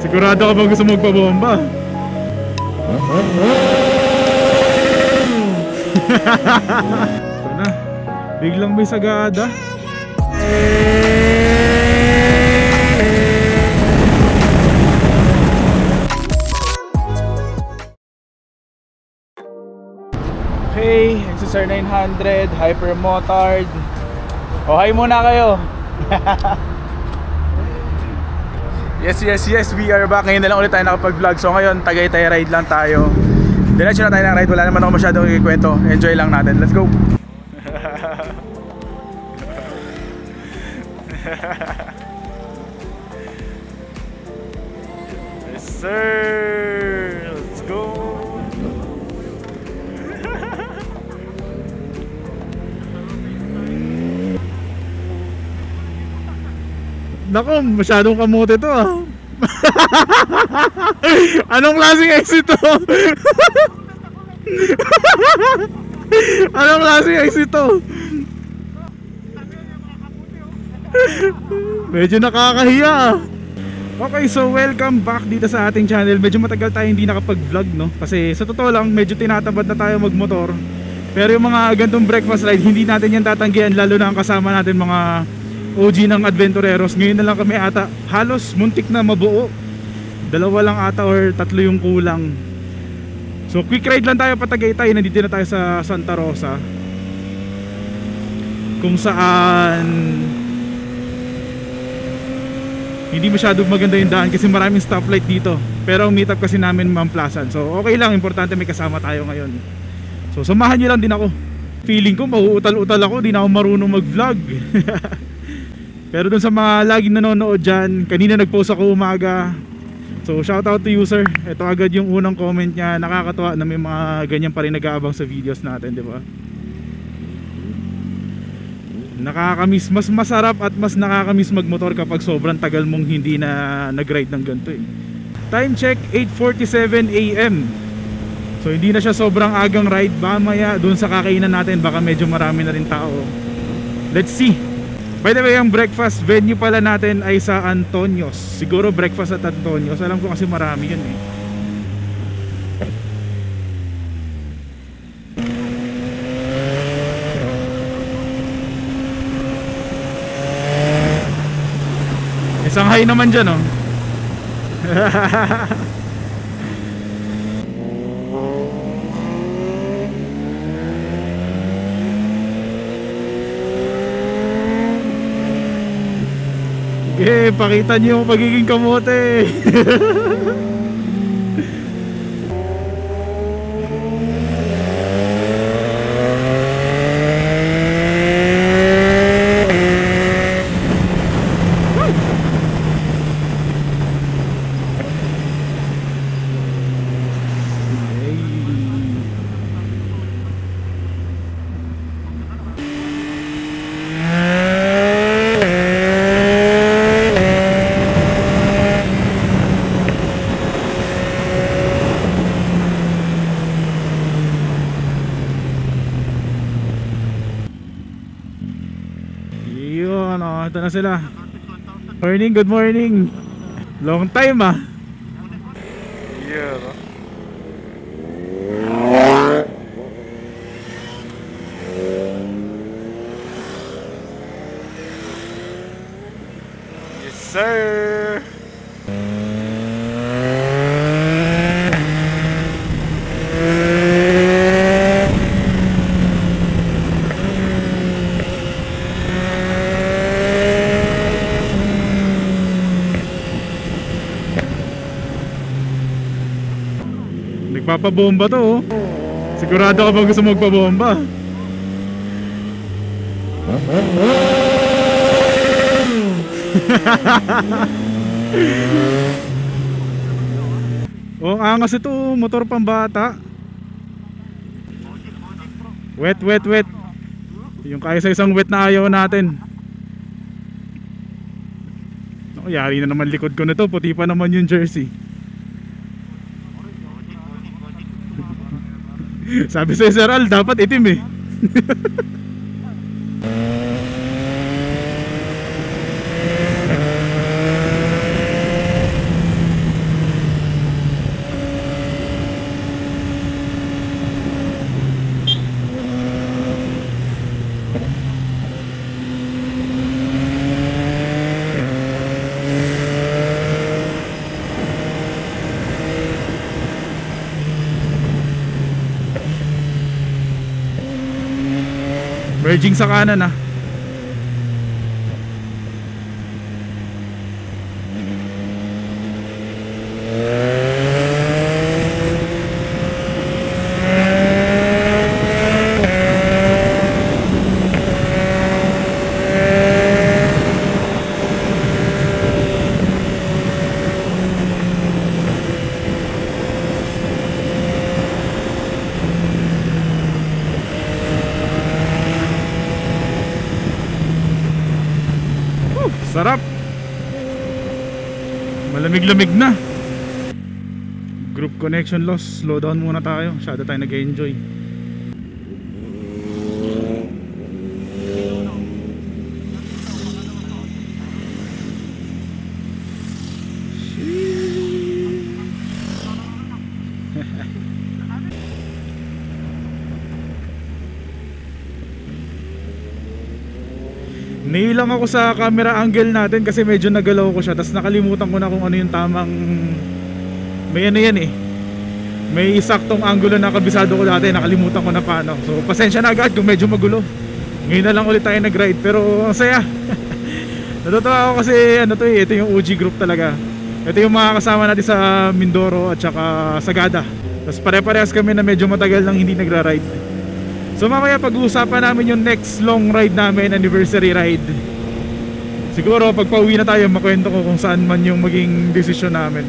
Sigurado ka ba gusto magpabomba? Ito na, biglang may sagada. Okay, XSR 900 Hyper Motard. Oh, hi muna kayo. Yes, we are back. Ngayon na lang ulit tayo nakapag-vlog. So ngayon, Tagaytay ride lang tayo. Diretso na tayo ng ride. Wala naman ako masyadong ikikwento. Enjoy lang natin. Let's go. Yes sir. Let's go. Nako, masyadong kamote to ah. Anong klaseng exit to? Anong klaseng exit to? Medyo nakakahiya. Okay, so welcome back dito sa ating channel. Medyo matagal tayo hindi nakapag-vlog, no? Kasi sa totoo lang, medyo tinatamad na tayo magmotor. Pero yung mga gantong breakfast ride, hindi natin yan tatanggihan. Lalo na ang kasama natin mga OG ng Adventureros. Ngayon na lang kami ata, halos muntik na mabuo. Dalawa lang ata or tatlo yung kulang. So quick ride lang tayo pa Tagaytay. Nandito na tayo sa Santa Rosa, kung saan hindi masyadong maganda yung daan kasi maraming stoplight dito. Pero ang meet up kasi namin Mamplasan. So okay lang, importante may kasama tayo ngayon. So samahan nyo lang din ako. Feeling ko mauutal-utal ako, di na ako marunong mag-vlog. Pero dun sa mga laging nanonood dyan, kanina nag-post ako umaga. So shout out to you sir. Ito agad yung unang comment niya. Nakakatuwa na may mga ganyan pa rin nag-aabang sa videos natin, di ba? Nakakamiss, mas masarap at mas nakakamiss magmotor kapag sobrang tagal mong hindi na nag-ride ng ganito eh. Time check 8:47 AM. So hindi na siya sobrang agang ride. Mamaya dun sa kakainan natin baka medyo marami na rin tao. Let's see. By the way, ang breakfast venue pala natin ay sa Antonios. Siguro breakfast at Antonios. Alam ko kasi marami yun eh. Isang high naman dyan oh. Okay, pakita niyo yung pagiging kamote. Ito na sila. Morning, good morning. Long time ah. Yeah. Yes sir. Nagpapabomba to oh. Sigurado ka ba gusto magpabomba? Oh, angas ito, motor pambata. Wet. Yung kaya sa isang wet na ayaw natin. Oh, yari na naman likod ko nito, puti pa naman yung jersey. Sabi sa Sir Al, dapat itim eh. Merging sa kanan ah. Sarap. Malamig-lamig na. Group connection loss. Slow down muna tayo. Masyado tayo nag-enjoy. Nilang ako sa camera angle natin kasi medyo nagalaw ko siya. Tapos nakalimutan ko na kung ano yung tamang, may ano yan eh, may saktong angulo na kabisado ko dati. Nakalimutan ko na paano. So pasensya na agad kung medyo magulo. Ngayon na lang ulit tayo nag-ride. Pero ang saya. Natutuwa ako kasi ano to eh, ito yung OG group talaga. Ito yung mga kasama natin sa Mindoro at saka Sagada. Tapos pare-parehas kami na medyo matagal nang hindi nagra-ride. So mamaya pag-uusapan namin yung next long ride namin, anniversary ride. Siguro pag pauwi na tayo, makwento ko kung saan man yung maging desisyon namin.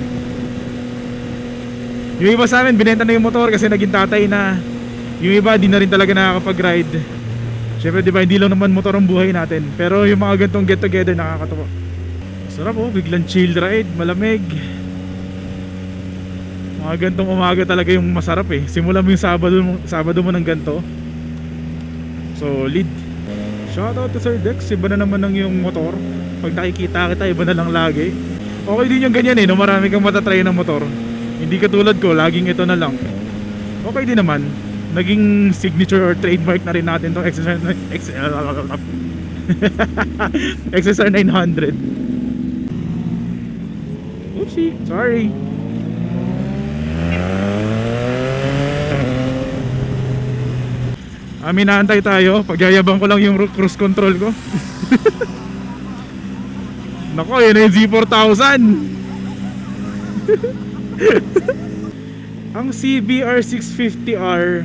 Yung iba sa amin, binenta na yung motor kasi naging tatay na. Yung iba, di na rin talaga nakakapag-ride. Siyempre, di ba, hindi lang naman motor ang buhay natin. Pero yung mga gantong get together, nakakatawa. Sarap oh, biglang chill ride, malamig. Mga gantong umaga talaga yung masarap eh. Simula mo yung Sabado mo ng ganto. Solid. Shoutout to Sir Dex. Iba na naman ng yung motor. Pag nakikita kita, iba na lang lagi. Okay din yung ganyan eh, no? Marami kang matatry ng motor. Hindi katulad ko, laging ito na lang. Okay din naman. Naging signature or trademark na rin natin itong XSR 900. Oopsie, sorry. Inaantay tayo. Pagyayabang ko lang yung cruise control ko. Nako, yun yung Z4000. Ang CBR 650R,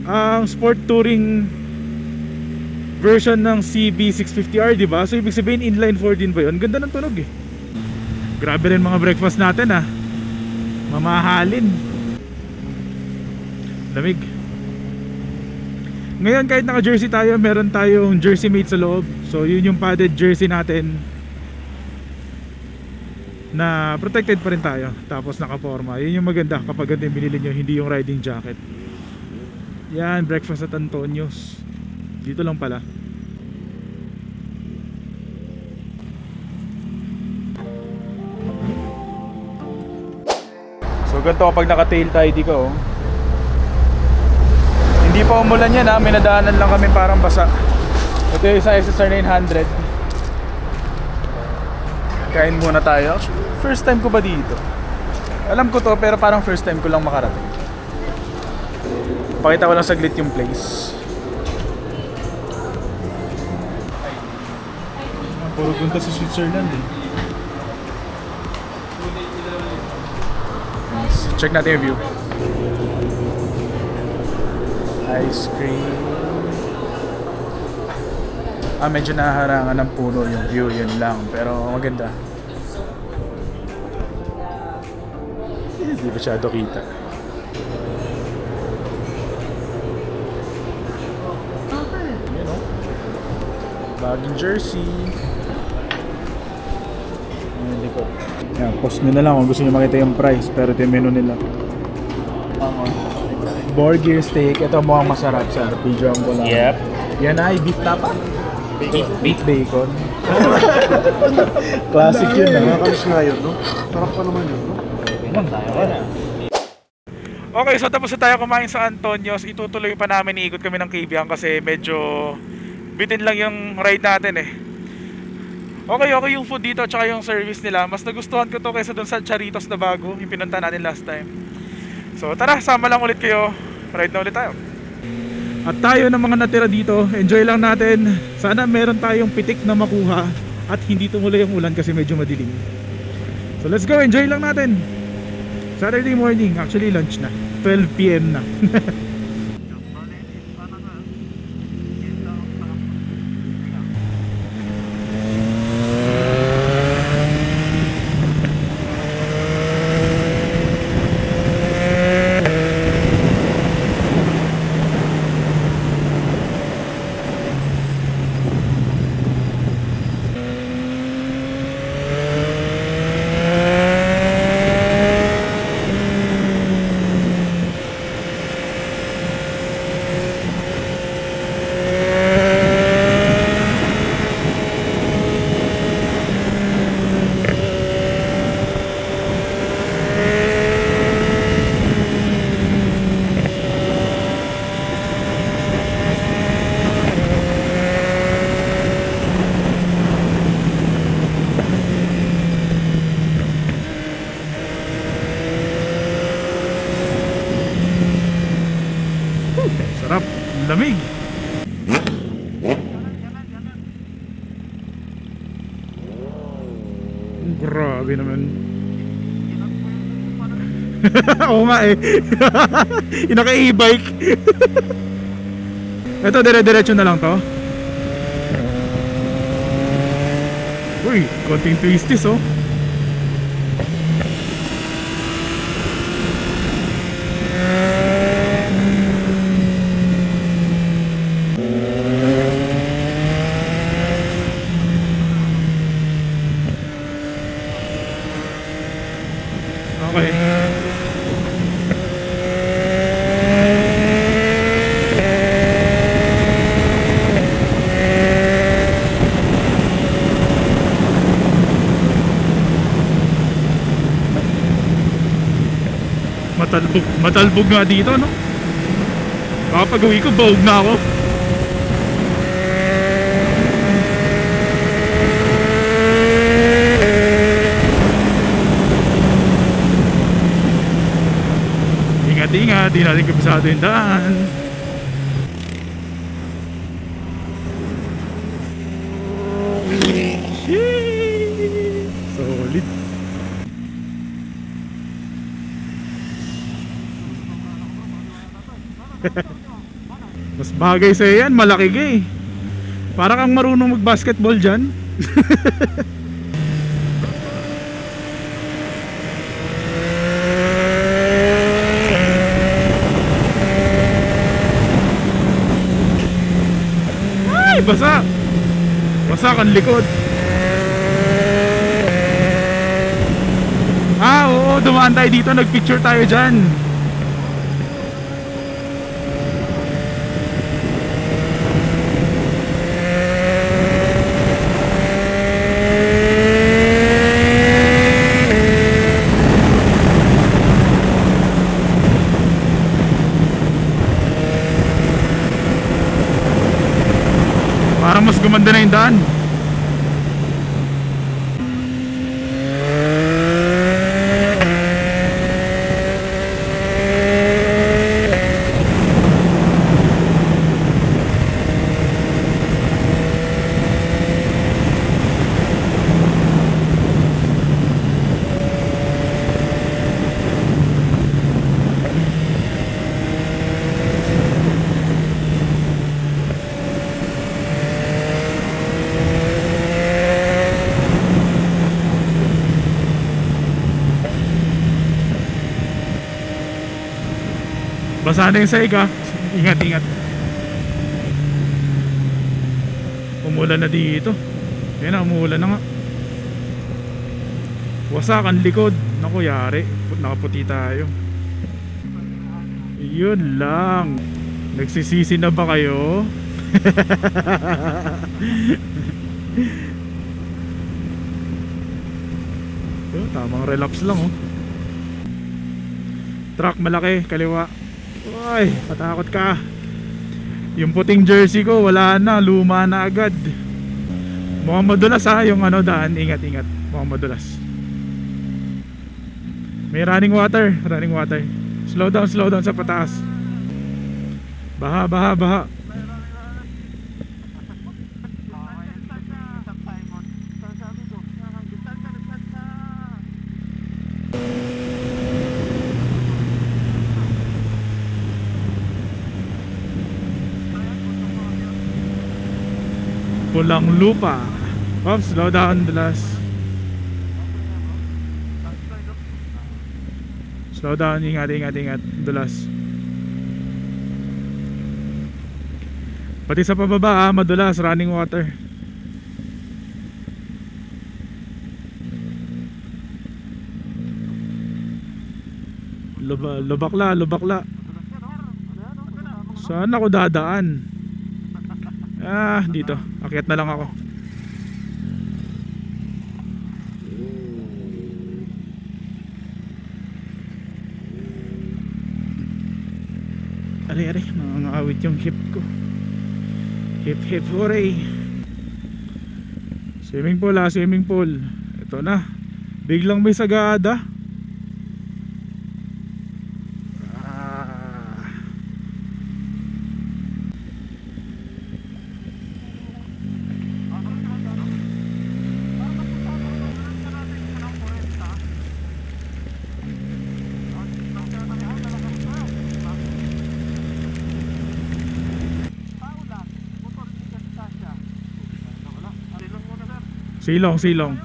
ang sport touring version ng CB 650R, diba? So ibig sabihin inline 4 din ba yun? Ganda ng tunog eh. Grabe rin mga breakfast natin ah. Mamahalin. Lamig. Ngayon kahit naka jersey tayo, meron tayong jersey mate sa loob. So yun yung padded jersey natin, na protected pa rin tayo. Tapos nakaporma. Yun yung maganda kapag ganito yung binili nyo, hindi yung riding jacket. Yan, breakfast at Antonio's. Dito lang pala. So ganito kapag naka-tail tidy ka oh. Hindi pa umulan yan ha, may nadaanan lang kami parang basa. Ito yung isang XSR 900. Kain muna tayo. First time ko ba dito? Alam ko to pero parang first time ko lang makarating. Pakita ko lang saglit yung place. Puro punta sa Switzerland eh. Check natin yung view. Ice cream. Medyo naharangan ng puno yung view, yun lang. Pero maganda. Hindi masyado kita. Yun o. Bagong jersey. Yung likod. Yan, post nyo na lang kung gusto nyo makita yung price. Pero ito yung menu nila. Burger steak. Ito mukhang masarap sa videoan ko lang. Yep. Yan ay beef tapa. Beef bacon. Classic yun. Nakakalis nga yun, no? Sarap pa naman yun, no? Okay, so tapos na tayo kumain sa Antonio's. Itutuloy pa namin, iikot kami ng Kibiang kasi medyo bitin lang yung ride natin eh. Okay yung food dito at saka yung service nila. Mas nagustuhan ko to kaysa dun sa Charitos na bago, yung pinunta natin last time. So tara, sama lang ulit kayo. Ride na ulit tayo. At tayo ng mga natira dito, enjoy lang natin. Sana meron tayong pitik na makuha at hindi tumuloy ang ulan kasi medyo madilim. So let's go, enjoy lang natin. Saturday morning, actually lunch na, 12 PM na. Sarap, lamig. Grabe naman. Oo nga eh. Inaka e-bike. Ito, dire-diretso na lang to. Uy, konting twisties oh. Okay. Matalbog nga dito, no? Kapag uwi ko, bawog na ako. Ingat, di natin kabisado yung daan. Sheesh! Solid. Mas bagay sa'yo yan, malaki ka eh. Para kang marunong mag-basketball dyan. Ay, basa. Basa kan likod. Ah, oo, dumaan tayo dito, nagpicture tayo dyan. Parang mas gumanda na yung daan. Basa na yung saig ha. Ingat, ingat. Umulan na dito. Yan na, umulan na nga. Wasak ang likod. Naku, yari. Nakaputi tayo. Yun lang. Nagsisisi na ba kayo? Tamang relapse lang oh. Truck malaki, kaliwa. Uy, patakot ka. Yung puting jersey ko wala na, luma na agad. Mukhang madulas ha, yung ano daan. Ingat, ingat, mukhang madulas. May running water. Slow down sa pataas. Baha, baha, baha. Pulang lupa. Oops, slow down, dulas. Slow down, ingat, ingat, ingat, dulas. Pati sa pababa madulas, running water. Lubakla, lubakla. Saan ako dadaan? Dito. Akyat na lang ako. Are, nangangaawit yung hip ko. Hip hip hooray. Swimming pool, swimming pool. Ito na. Biglang may sagada. Silong, silong.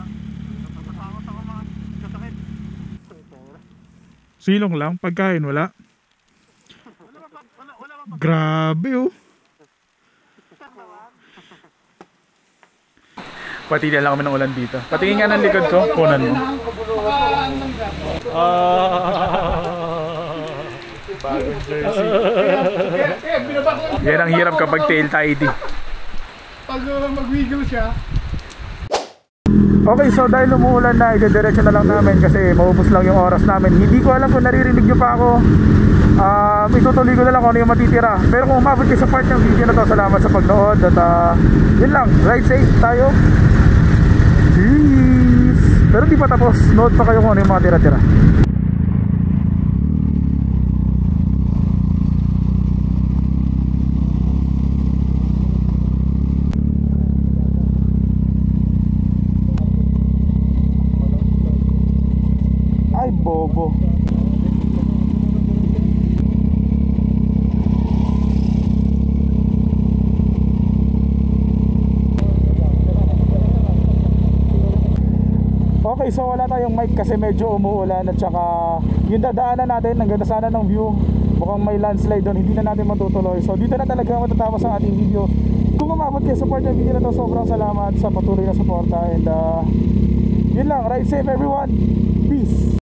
Silong lang, pagkain wala. Grabe oh. Pati na lang kami ng ulan dito. Patingin nga ng likod ko, punan mo. Bagong jersey. Yan ang hirap kapag tail tidy. Pag mag-wiggle siya. Okay, so dahil umuulan na, idediretso na lang namin kasi maubos lang yung oras namin. Hindi ko alam kung naririnig nyo pa ako. Itutuloy ko na lang kung ano yung matitira. Pero kung umabot kayo sa part ng video na to, salamat sa pagnood. At yun lang, ride safe tayo. Peace. Pero di pa tapos, note pa kayo kung ano yung mga tira-tira. Ay, bobo. Okay, so wala tayong mic kasi medyo umuulan at saka yung dadaanan natin, ang ganda sana ng view. Mukhang may landslide doon, hindi na natin matutuloy. So dito na talaga matatapos ang ating video. Kung umabot kayo sa part ng video na to, sobrang salamat sa patuloy na suporta. And yun lang, ride safe everyone. Peace.